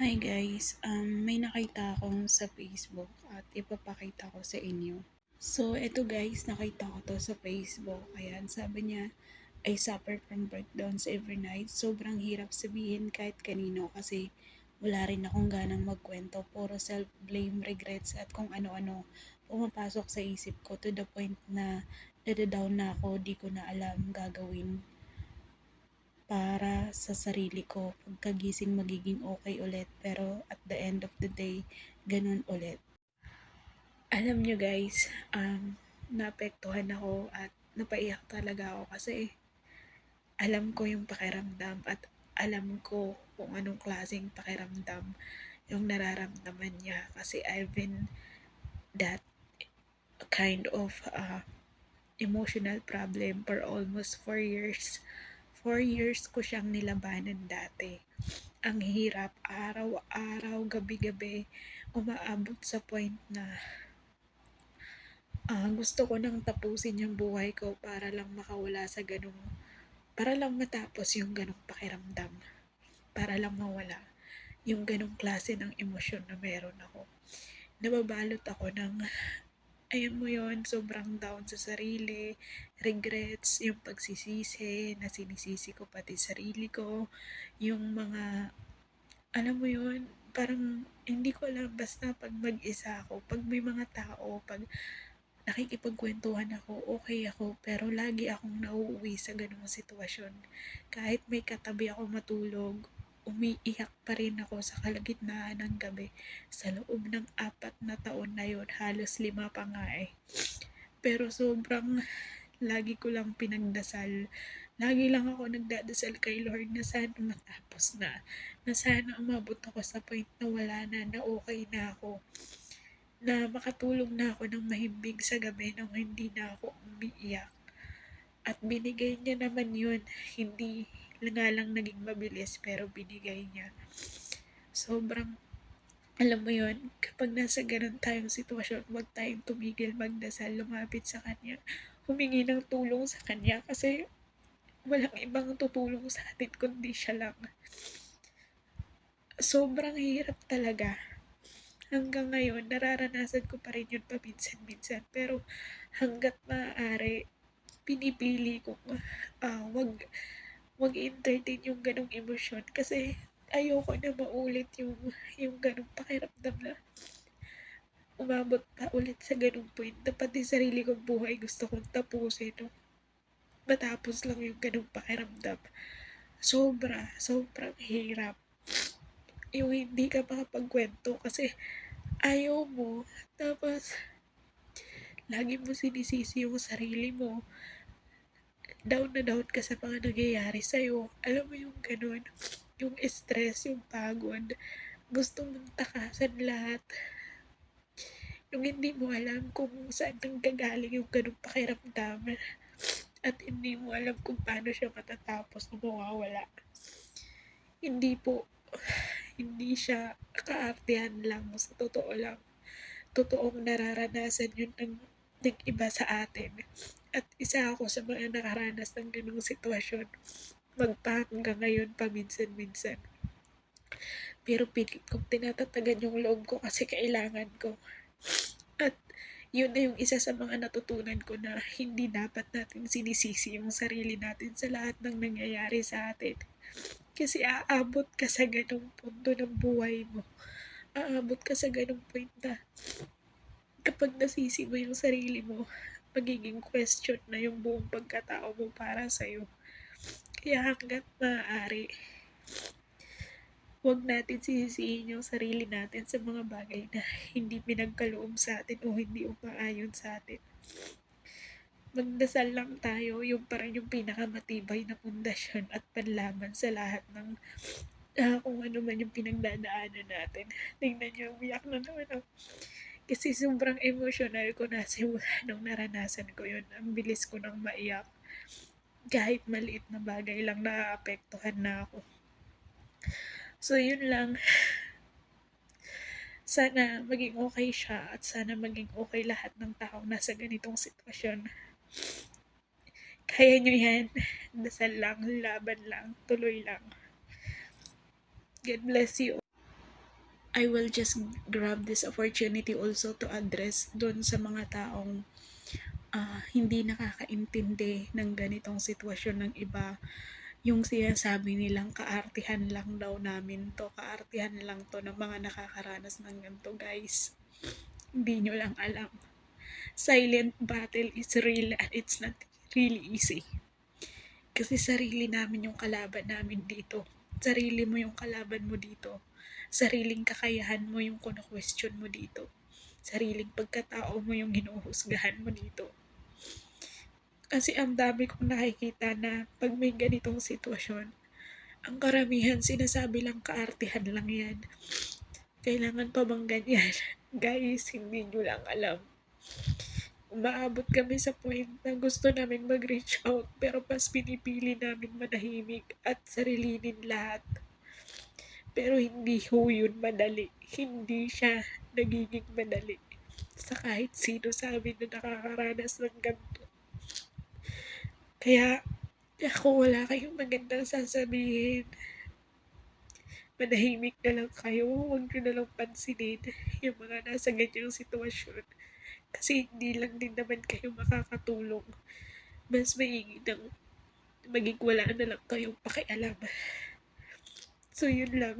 Hi guys, may nakita akong sa Facebook at ipapakita ko sa inyo. So, eto guys, nakita ko to sa Facebook. Ayan, sabi niya, I suffer from breakdowns every night. Sobrang hirap sabihin kahit kanino kasi wala rin akong ganang magkwento. Puro self-blame, regrets at kung ano-ano pumapasok sa isip ko to the point na nadadown na ako, di ko na alam gagawin para sa sarili ko. Pagkagising magiging okay ulit, pero at the end of the day, ganun ulit. Alam nyo guys, naapektuhan ako at napaiyak talaga ako kasi alam ko yung pakiramdam at alam ko kung anong klaseng pakiramdam yung nararamdaman niya kasi I've been that kind of emotional problem for almost 4 years. 4 years ko siyang nilabanan dati. Ang hirap, araw-araw, gabi-gabi, umaabot sa point na gusto ko nang tapusin yung buhay ko para lang makawala sa para lang matapos yung ganong pakiramdam, para lang mawala yung ganong klase ng emosyon na meron ako. Nababalot ako ng, ayan mo yon, sobrang down sa sarili, regrets, yung pagsisisi, na sinisisi ko pati sarili ko, yung mga alam mo yun, parang hindi ko alam, basta pag mag-isa ako, pag may mga tao, pag nakikipagkwentuhan ako, okay ako, pero lagi akong nauuwi sa ganung sitwasyon. Kahit may katabi ako matulog, umiiyak pa rin ako sa kalagitnaan ng gabi. Sa loob ng 4 na taon na yun, halos 5 pa nga eh. Pero sobrang lagi ko lang pinagdasal. Lagi lang ako nagdadasal kay Lord na sana matapos na sana umabot ako sa point na wala na okay na ako, na makatulog na ako ng mahimbing sa gabi nang hindi na ako umiiyak. At binigay niya naman yun, hindi nga lang naging mabilis pero binigay niya. Sobrang, alam mo yun, kapag nasa ganun tayong sitwasyon, huwag tayong tumigil magdasal, lumapit sa Kanya, humingi ng tulong sa Kanya kasi walang ibang tutulong sa atin kundi siya lang. Sobrang hirap talaga. Hanggang ngayon, nararanasan ko pa rin yun paminsan-minsan. Pero hanggat maaari, pinipili ko wag entertain yung ganong emosyon kasi ayoko na maulit yung ganong pakiramdam na umabot pa ulit sa ganong point na pati sarili kong buhay gusto kong tapusin. No? Matapos lang yung ganong pakiramdam. Sobrang hirap. Yung hindi ka makapagkwento kasi ayaw mo. Tapos, lagi mo sinisisi yung sarili mo. Down na down ka sa mga nangyayari sa'yo. Alam mo yung ganun. Yung stress, yung pagod. Gusto mong takasan lahat. Yung hindi mo alam kung saan nanggagaling yung ganung pakiramdam. At hindi mo alam kung paano siya matatapos o mawawala. Hindi po, hindi siya kaartehan lang, sa totoo lang. Totoong nararanasan yun ng iba sa atin. At isa ako sa mga nakaranas ng ganung sitwasyon. Hanggang ngayon paminsan-minsan. Pero pilit kong tinatatagan yung loob ko kasi kailangan ko. At yun na yung isa sa mga natutunan ko na hindi dapat natin sinisisi yung sarili natin sa lahat ng nangyayari sa atin. Kasi aabot ka sa ganung punto ng buhay mo. Aabot ka sa ganung point na kapag nasisi mo yung sarili mo, magiging question na yung buong pagkatao mo para sa'yo. Kaya hanggat maaari, huwag natin sisisihin yung sarili natin sa mga bagay na hindi pinagkaloob sa atin o hindi umaayon sa atin. Magdasal lang tayo, yung parang yung pinakamatibay na pundasyon at panlaban sa lahat ng kung ano man yung pinagdadaanan natin. Tingnan nyo, umiyak na naman ako. Kasi sobrang emotional ko na simula nung naranasan ko yun. Ang bilis ko nang maiyak. Kahit maliit na bagay lang naapektuhan na ako. So yun lang. Sana maging okay siya at sana maging okay lahat ng taong nasa ganitong sitwasyon. Kaya nyo yan. Dasal lang, laban lang, tuloy lang. God bless you. I will just grab this opportunity also to address doon sa mga taong hindi nakakaintindi ng ganitong sitwasyon ng iba. Yung sinasabi nilang kaartihan lang daw namin to, kaartihan lang to ng mga nakakaranas ng ganito, guys. Hindi nyo lang alam. Silent battle is real and it's not really easy. Kasi sarili namin yung kalaban namin dito. Sarili mo yung kalaban mo dito. Sariling kakayahan mo yung kino-question mo dito. Sariling pagkatao mo yung hinuhusgahan mo dito. Kasi ang dami kong nakikita na pag may ganitong sitwasyon, ang karamihan sinasabi lang kaartihan lang yan. Kailangan pa bang ganyan? Guys, hindi nyo lang alam. Umaabot kami sa point na gusto namin mag-reach out pero mas pinipili namin manahimik at sarilinin lahat. Pero hindi ho yun madali. Hindi siya nagiging madali sa kahit sino sa amin na nakakaranas ng ganito. Kaya kung wala kayong magandang sasabihin, manahimik na lang kayo. Huwag nyo na lang pansinin yung mga nasa ganyang sitwasyon. Kasi hindi lang din naman kayo makakatulong. Mas maigi nang maging wala na lang kayong pakialam. So, yun lang.